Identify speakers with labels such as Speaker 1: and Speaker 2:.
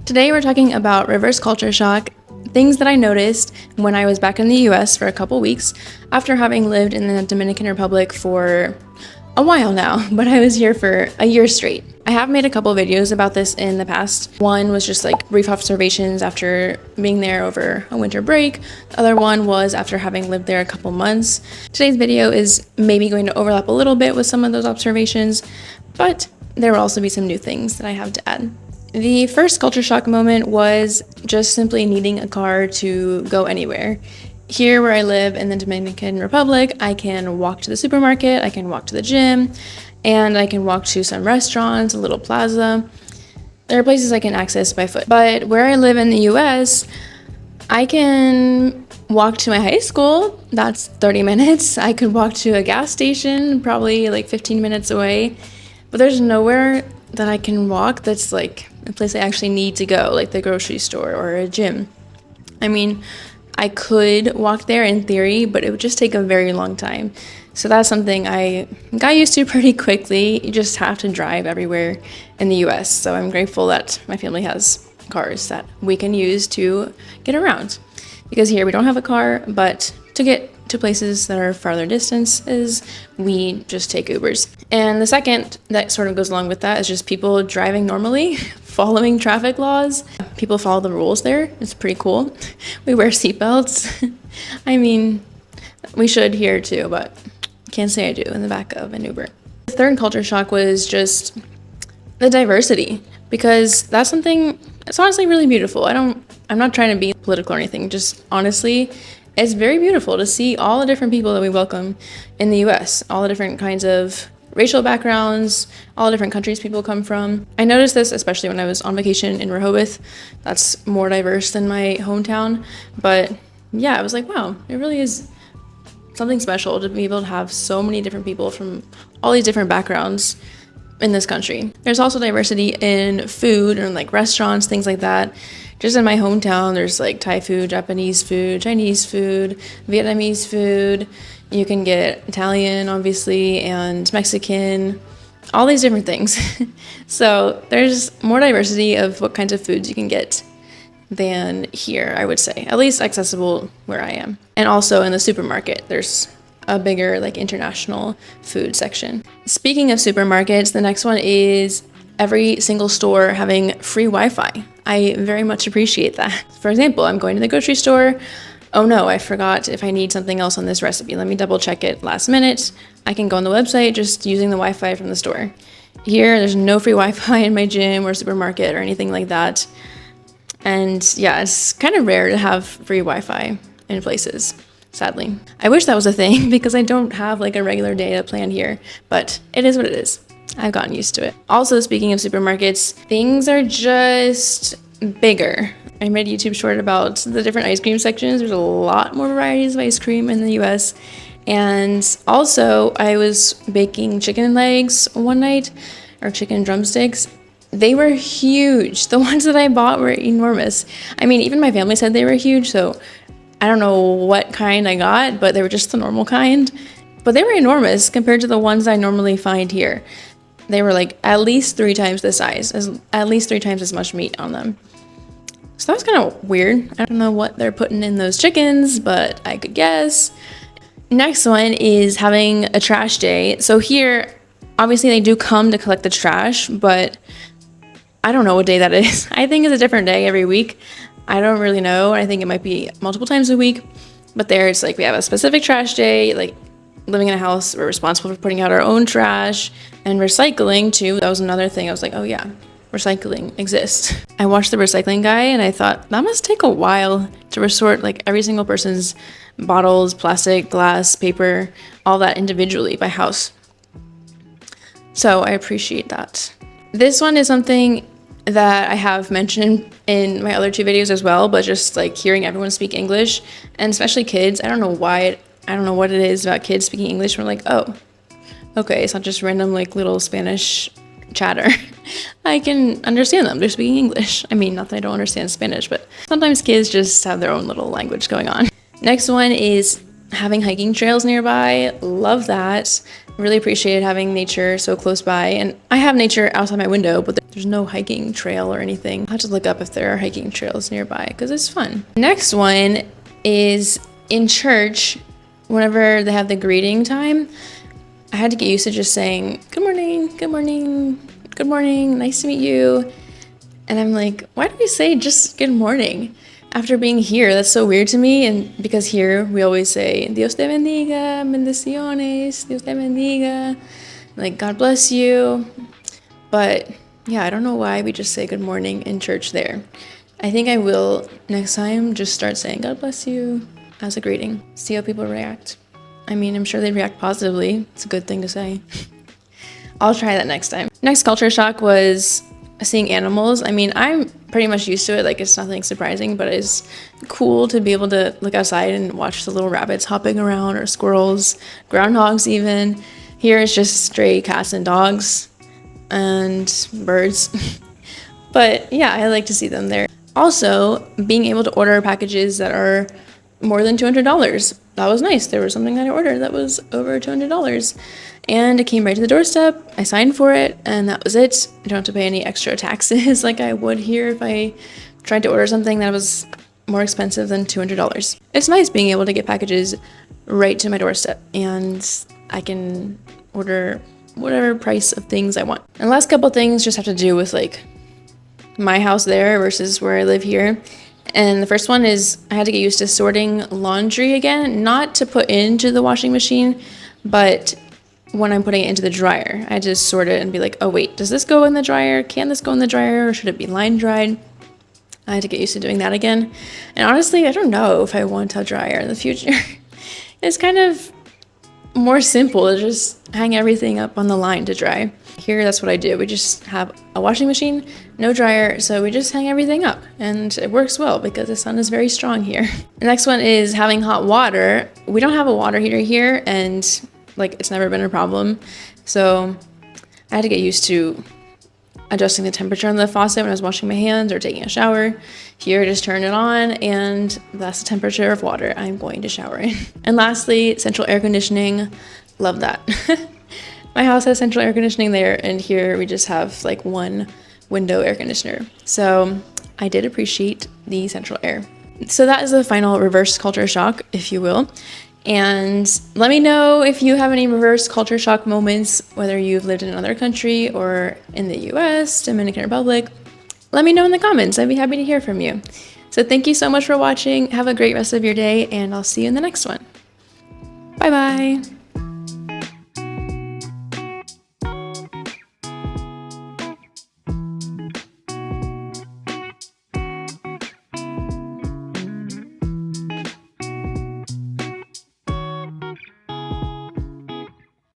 Speaker 1: Today we're talking about reverse culture shock, things that I noticed when I was back in the US for a couple weeks after having lived in the Dominican Republic for a while now, but I was here for a year straight. I have made a couple videos about this in the past. One was just like brief observations after being there over a winter break. The other one was after having lived there a couple months. Today's video is maybe going to overlap a little bit with some of those observations, but there will also be some new things that I have to add. The first culture shock moment was just simply needing a car to go anywhere. Here where I live in the Dominican Republic, I can walk to the supermarket, I can walk to the gym, and I can walk to some restaurants, a little plaza. There are places I can access by foot. But where I live in the US, I can walk to my high school, that's 30 minutes. I could walk to a gas station, probably like 15 minutes away. But there's nowhere that I can walk that's like a place I actually need to go, like the grocery store or a gym. I mean, I could walk there in theory, but it would just take a very long time. So that's something I got used to pretty quickly. You just have to drive everywhere in the US. So I'm grateful that my family has cars that we can use to get around. Because here we don't have a car, but to get to places that are farther distances, we just take Ubers. And the second that sort of goes along with that is just people driving normally, following traffic laws. People follow the rules there. It's pretty cool. We wear seatbelts. I mean, we should here too, but can't say I do in the back of an Uber. The third culture shock was just the diversity, because that's something that's honestly really beautiful. I'm not trying to be political or anything, just honestly, it's very beautiful to see all the different people that we welcome in the US, all the different kinds of racial backgrounds, all the different countries people come from. I noticed this especially when I was on vacation in Rehoboth. That's more diverse than my hometown. But yeah, I was like, wow, it really is something special to be able to have so many different people from all these different backgrounds in this country. There's also diversity in food and like restaurants, things like that. Just in my hometown, there's like Thai food, Japanese food, Chinese food, Vietnamese food. You can get Italian, obviously, and Mexican, all these different things. So there's more diversity of what kinds of foods you can get than here, I would say, at least accessible where I am. And also in the supermarket, there's a bigger like international food section. Speaking of supermarkets, the next one is every single store having free Wi-Fi. I very much appreciate that. For example, I'm going to the grocery store. Oh no, I forgot if I need something else on this recipe. Let me double check it last minute. I can go on the website just using the Wi-Fi from the store. Here, there's no free Wi-Fi in my gym or supermarket or anything like that. And yeah, it's kind of rare to have free Wi-Fi in places, sadly. I wish that was a thing because I don't have like a regular data plan here, but it is what it is. I've gotten used to it. Also, speaking of supermarkets, things are just bigger. I made a YouTube short about the different ice cream sections. There's a lot more varieties of ice cream in the US. And also, I was baking chicken legs one night, or chicken drumsticks. They were huge. The ones that I bought were enormous. I mean, even my family said they were huge, so I don't know what kind I got, but they were just the normal kind. But they were enormous compared to the ones I normally find here. They were like at least 3 times the size, at least 3 times as much meat on them. So that was kind of weird. I don't know what they're putting in those chickens, but I could guess. Next one is having a trash day. So here, obviously they do come to collect the trash, but I don't know what day that is. I think it's a different day every week. I don't really know. I think it might be multiple times a week, but there it's like we have a specific trash day, like living in a house, we're responsible for putting out our own trash and recycling too. That was another thing. I was like, oh yeah, recycling exists. I watched the recycling guy and I thought that must take a while to resort like every single person's bottles, plastic, glass, paper, all that individually by house. So I appreciate that. This one is something that I have mentioned in my other 2 videos as well, but just like hearing everyone speak English, and especially kids, I don't know why, I don't know what it is about kids speaking English. We're like, oh, okay, it's not just random like little Spanish chatter. I can understand them. They're speaking English. I mean, not that I don't understand Spanish, but sometimes kids just have their own little language going on. Next one is having hiking trails nearby. Love that. Really appreciated having nature so close by. And I have nature outside my window, but there's no hiking trail or anything. I'll have to look up if there are hiking trails nearby because it's fun. Next one is in church. Whenever they have the greeting time, I had to get used to just saying, good morning, good morning, good morning, nice to meet you. And I'm like, why do we say just good morning? After being here, that's so weird to me. And because here we always say, Dios te bendiga, bendiciones, Dios te bendiga, like God bless you. But yeah, I don't know why we just say good morning in church there. I think I will next time just start saying God bless you as a greeting. See how people react. I mean, I'm sure they'd react positively. It's a good thing to say. I'll try that next time. Next culture shock was seeing animals. I mean, I'm pretty much used to it. Like, it's nothing surprising, but it's cool to be able to look outside and watch the little rabbits hopping around, or squirrels, groundhogs even. Here it's just stray cats and dogs and birds. But yeah, I like to see them there. Also, being able to order packages that are more than $200. That was nice. There was something that I ordered that was over $200. And it came right to the doorstep. I signed for it, and that was it. I don't have to pay any extra taxes like I would here if I tried to order something that was more expensive than $200. It's nice being able to get packages right to my doorstep, and I can order whatever price of things I want. And the last couple things just have to do with like my house there versus where I live here. And the first one is I had to get used to sorting laundry again, not to put into the washing machine, but when I'm putting it into the dryer. I just sort it and be like, oh wait, does this go in the dryer? Can this go in the dryer, or should it be line dried? I had to get used to doing that again. And honestly, I don't know if I want a dryer in the future. It's kind of more simple to just hang everything up on the line to dry. Here, that's what I do. We just have a washing machine, no dryer, so we just hang everything up, and it works well because the sun is very strong here. The next one is having hot water. We don't have a water heater here, and like it's never been a problem. So I had to get used to adjusting the temperature on the faucet when I was washing my hands or taking a shower. Here, just turn it on, and that's the temperature of water I'm going to shower in. And lastly, central air conditioning. Love that. My house has central air conditioning there, and here we just have like one window air conditioner. So I did appreciate the central air. So that is the final reverse culture shock, if you will. And let me know if you have any reverse culture shock moments, whether you've lived in another country or in the US, Dominican Republic. Let me know in the comments. I'd be happy to hear from you. So thank you so much for watching. Have a great rest of your day, and I'll see you in the next one. Bye-bye.